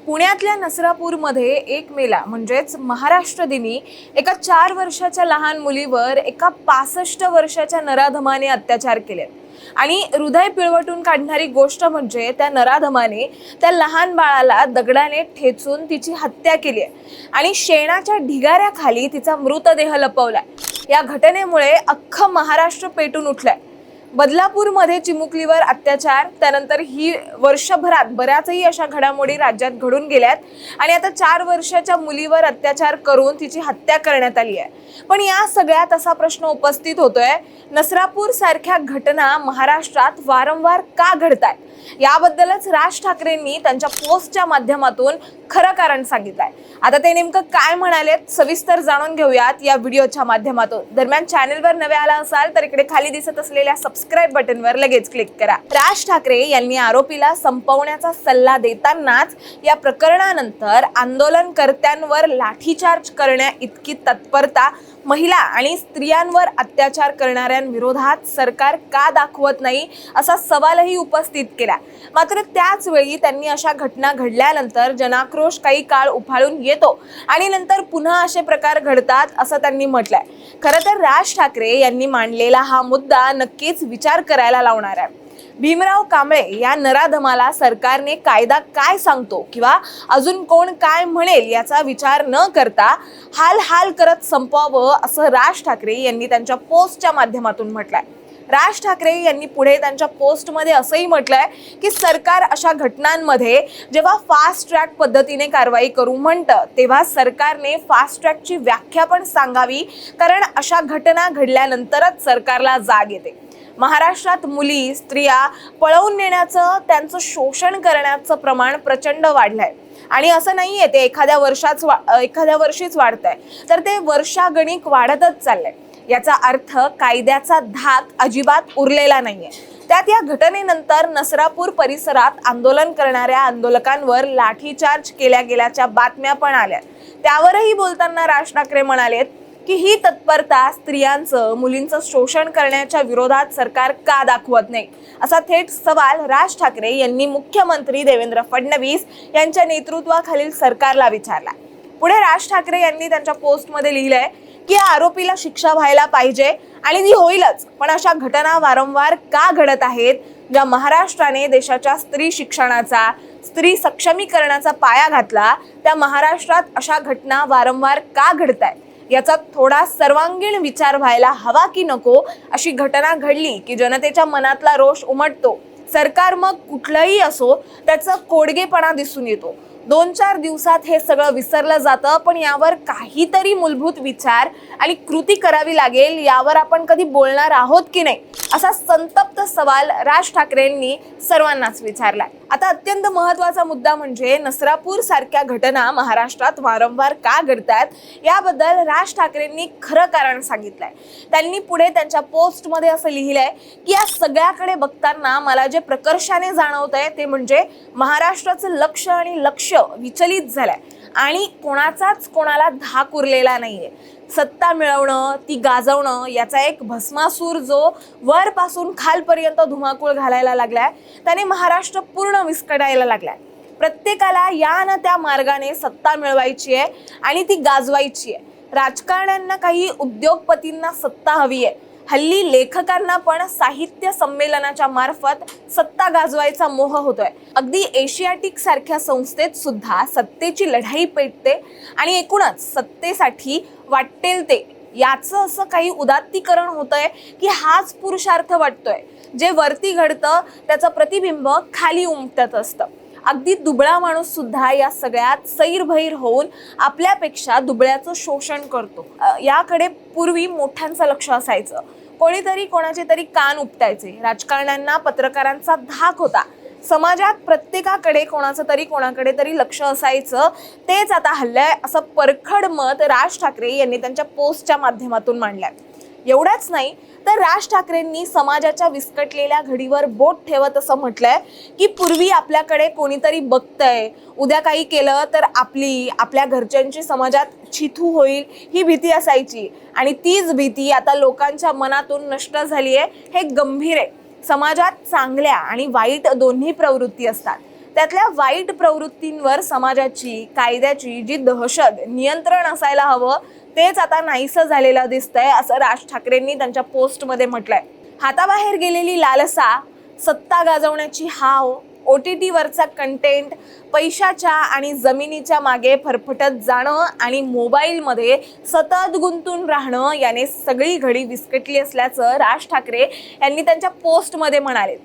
पुण्यातल्या नसरापूरमध्ये 1 मेला म्हणजेच महाराष्ट्र दिनी एका 4 वर्षाच्या लहान मुलीवर एका 65 वर्षाच्या नराधमाने अत्याचार केले आणि हृदय पिळवटून काढणारी गोष्ट म्हणजे त्या नराधमाने त्या लहान बाळाला दगडाने ठेचून तिची हत्या केली आणि शेणाच्या ढिगाऱ्याखाली तिचा मृतदेह लपवलाय। या घटनेमुळे अख्खं महाराष्ट्र पेटून उठलंय। बदलापूरमध्ये चिमुकलीवर अत्याचार, त्यानंतर ही वर्षभरात बऱ्याचही अशा घडामोडी राज्यात घडून गेल्यात आणि आता 4 वर्षाच्या मुलीवर अत्याचार करून तिची हत्या करण्यात आली आहे। पण या सगळ्यात असा प्रश्न उपस्थित होतोय, नसरापूर सारख्या घटना महाराष्ट्रात वारंवार का घडतात? याबद्दलच राज ठाकरेंनी त्यांच्या पोस्टच्या माध्यमातून खरं कारण सांगितलंय। आता ते नेमकं काय म्हणालेत सविस्तर जाणून घेऊयात या व्हिडिओच्या माध्यमातून। दरम्यान चॅनलवर नवे आला असाल तर इकडे खाली दिसत असलेल्या सबस्क्राइब बटनवर लगेच क्लिक करा। राज ठाकरे यांनी आरोपीला संपवण्याचा सल्ला देतानाच या प्रकरणानंतर आंदोलनकर्त्यांवर लाठीचार्ज करण्या इतकी तत्परता महिला आणि स्त्रियांवर अत्याचार करणाऱ्यांविरोधात सरकार का दाखवत नाही असा सवालही उपस्थित केला। मात्र त्याच वेळी त्यांनी अशा घटना घडल्यानंतर जनाक्रोश काही काळ उफाळून येतो आणि नंतर पुन्हा असे प्रकार घडतात असं त्यांनी म्हटलंय। खरं तर राज ठाकरे यांनी मांडलेला हा मुद्दा नक्कीच विचार करायला लावणार आहे। भीमराव कांबळे या नराधमाला सरकारने कायदा काय सांगतो किंवा अजून कोण काय म्हणेल याचा विचार न करता हाल हाल करत संपवावं असं राज ठाकरे यांनी त्यांच्या पोस्टच्या माध्यमातून म्हटलंय। राज ठाकरे यांनी पुढे त्यांच्या पोस्टमध्ये असंही म्हटलंय की सरकार अशा घटनांमध्ये जेव्हा फास्ट ट्रॅक पद्धतीने कारवाई करू म्हणतं तेव्हा सरकारने फास्ट ट्रॅकची व्याख्या पण सांगावी, कारण अशा घटना घडल्यानंतरच सरकारला जाग येते। महाराष्ट्रात मुली, स्त्रिया पळवून नेण्याचं, त्यांचं शोषण करण्याचं प्रमाण प्रचंड वाढलंय आणि असं नाहीये ते एखाद्या वर्षीच वाढतंय, तर ते वर्षागणिक वाढतच चाललंय। याचा अर्थ कायद्याचा धाक अजिबात उरलेला नाहीये। त्यात या घटनेनंतर नसरापूर परिसरात आंदोलन करणाऱ्या आंदोलकांवर लाठीचार्ज केल्या गेल्याच्या बातम्या पण आल्या। त्यावरही बोलताना राज ठाकरे म्हणालेत की ही तत्परता स्त्रियांचं, मुलींचं शोषण करण्याच्या विरोधात सरकार का दाखवत नाही असा थेट सवाल राज ठाकरे यांनी मुख्यमंत्री देवेंद्र फडणवीस यांच्या नेतृत्वाखालील सरकारला विचारला। पुढे राज ठाकरे यांनी त्यांच्या पोस्टमध्ये लिहिलंय की आरोपीला शिक्षा व्हायला पाहिजे आणि ती होईलच, पण अशा घटना वारंवार का घडत आहेत? ज्या महाराष्ट्राने देशाच्या स्त्री शिक्षणाचा, स्त्री सक्षमीकरणाचा पाया घातला, त्या महाराष्ट्रात अशा घटना वारंवार का घडतायत याचा थोडा सर्वांगीण विचार व्हायला हवा की नको। अशी घटना घडली की जनतेच्या मनातला रोष उमटतो। सरकार मग कुठलंही असो त्याचा कोडगेपणा दिसून येतो। 2-4 दिवसात हे सगळं विसरलं जातं, पण यावर काहीतरी मूलभूत विचार आणि कृती करावी लागेल, यावर आपण कधी बोलणार आहोत की नाही असा संतप्त सवाल राज ठाकरेंनी सर्वांनाच विचारलाय। आता अत्यंत महत्त्वाचा मुद्दा म्हणजे नसरापूर सारख्या घटना महाराष्ट्रात वारंवार का घडतात याबद्दल राज ठाकरेंनी खरं कारण सांगितलंय। त्यांनी पुढे त्यांच्या पोस्टमध्ये असं लिहिलंय की या सगळ्याकडे बघताना मला जे प्रकर्षाने जाणवतंय ते म्हणजे महाराष्ट्राचं लक्ष आणि लक्ष विचलित झालंय आणि कोणाचाच कोणाला धाक उरलेला नाहीये। सत्ता मिळवणं, ती गाजवणं याचा एक भस्मासूर जो वरपासून खालपर्यंत धुमाकूळ घालायला लागलाय, त्याने महाराष्ट्र पूर्ण विस्कटायला लागलाय। प्रत्येकाला या ना त्या मार्गाने सत्ता मिळवायची आहे आणि ती गाजवायची आहे। राजकारण्यांना काही उद्योगपतींना सत्ता हवी आहे। हल्ली लेखकांना पण साहित्य संमेलनाच्या मार्फत सत्ता गाजवायचा मोह होतोय। अगदी एशियाटिक सारख्या संस्थेत सुद्धा सत्तेची लढाई पेटते आणि एकूणच सत्तेसाठी वाटेल ते याचं असं काही उदात्तीकरण होतंय की हाच पुरुषार्थ वाटतोय। जे वरती घडतं त्याचं प्रतिबिंब खाली उमटत असतं। अगदी दुबळा माणूस सुद्धा या सगळ्यात सैरभैर होऊन आपल्यापेक्षा दुबळ्याचं शोषण करतो। याकडे पूर्वी मोठ्यांचं लक्ष असायचं, कोणीतरी कोणाचे तरी कान उपटायचे। राजकारण्यांना पत्रकारांचा धाक होता। समाजात प्रत्येकाकडे कोणाकडे तरी लक्ष असायचं। तेच आता हल्लंय असं परखड मत राज ठाकरे यांनी त्यांच्या पोस्टच्या माध्यमातून मांडलंय। एवढंच नाही तर राज ठाकरेंनी समाजाच्या विस्कटलेल्या घडीवर बोट ठेवत असं म्हटलंय की पूर्वी आपल्याकडे कोणीतरी बघतंय, उद्या काही केलं तर आपल्या घरच्यांची समाजात छिथू होईल ही भीती असायची आणि तीच भीती आता लोकांच्या मनातून नष्ट झाली आहे। हे गंभीर आहे। समाजात चांगल्या आणि वाईट दोन्ही प्रवृत्ती असतात, त्यातल्या वाईट प्रवृत्तींवर समाजाची, कायद्याची जी दहशत, नियंत्रण असायला हवं तेच आता नाहीसं झालेलं दिसतंय, असं राज ठाकरेंनी त्यांच्या पोस्टमध्ये म्हटलंय. हाताबाहेर गेलेली लालसा, सत्ता गाजवण्याची हाव, OTT वरचा कंटेंट, पैशाच्या आणि जमिनीच्या मागे फरफटत जाणं आणि मोबाईलमध्ये सतत गुंतून राहणं याने सगळी घडी विस्कटली असल्याचं राज ठाकरे यांनी त्यांच्या पोस्टमध्ये म्हणाले.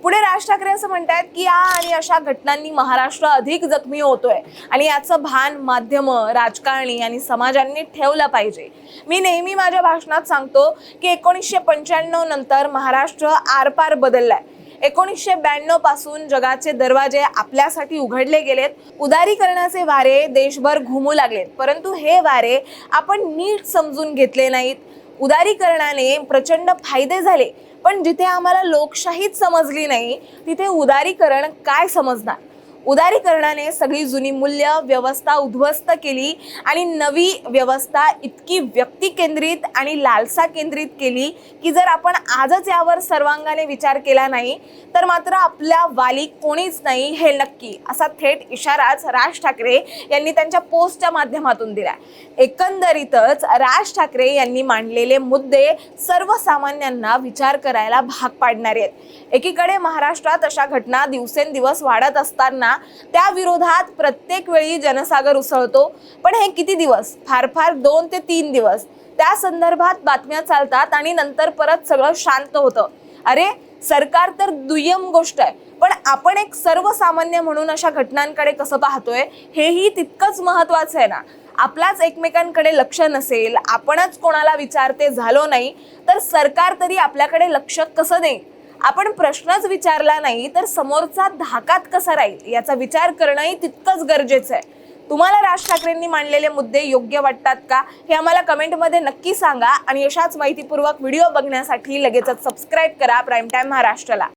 पुढे राज ठाकरे असं म्हणतात की या आणि अशा घटनांनी महाराष्ट्र अधिक जखमी होतोय आणि याचं भान माध्यमं, राजकारणी आणि समाजांनी ठेवलं पाहिजे. मी नेहमी माझ्या भाषणात सांगतो की 1995 नंतर महाराष्ट्र आरपार बदललाय. 1992 पासून जगाचे दरवाजे आपल्यासाठी उघडले गेलेत. उदारीकरणाचे वारे देशभर घुमू लागलेत, परंतु हे वारे आपण नीट समजून घेतले नाहीत. उदारीकरणाने प्रचंड फायदे झाले, पण जिथे आम्हाला लोकशाहीच समजली नाही तिथे उदारीकरण काय समजणार. उदारीकरणाने सगळी जुनी मूल्य व्यवस्था उद्ध्वस्त केली आणि नवी व्यवस्था इतकी व्यक्ती केंद्रित आणि लालसा केंद्रित केली की जर आपण आजच यावर सर्वांगाने विचार केला नाही तर मात्र आपल्या वाली कोणीच नाही हे नक्की, असा थेट इशाराच राज ठाकरे यांनी त्यांच्या पोस्टच्या माध्यमातून दिला. एकंदरीतच राज ठाकरे यांनी मांडलेले मुद्दे सर्वसामान्यांना विचार करायला भाग पाडणारे आहेत. एकीकडे महाराष्ट्रात अशा घटना दिवसेंदिवस वाढत असताना त्या विरोधात प्रत्येक वेळी जनसागर उसळतो, पण हे किती दिवस? फार फार 2 ते 3 दिवस त्या संदर्भात बातम्या चालतात आणि नंतर परत सगळं शांत होतं. अरे सरकार तर दुय्यम गोष्ट आहे, पण आपण एक सर्वसामान्य म्हणून अशा घटनांकडे कसं पाहतोय हेही तितकंच महत्वाचं आहे ना. आपलाच एकमेकांकडे लक्ष नसेल, आपणच कोणाला विचारते झालो नाही तर सरकार तरी आपल्याकडे लक्ष कसं देईल? आपण प्रश्नच विचारला नाही तर समोरचा धाकात कसा राहील याचा विचार करणंही तितकंच गरजेचं आहे. तुम्हाला राज ठाकरेंनी मांडलेले मुद्दे योग्य वाटतात का हे आम्हाला कमेंटमध्ये नक्की सांगा आणि अशाच माहितीपूर्वक व्हिडिओ बघण्यासाठी लगेचच सबस्क्राईब करा प्राईम टाइम महाराष्ट्राला.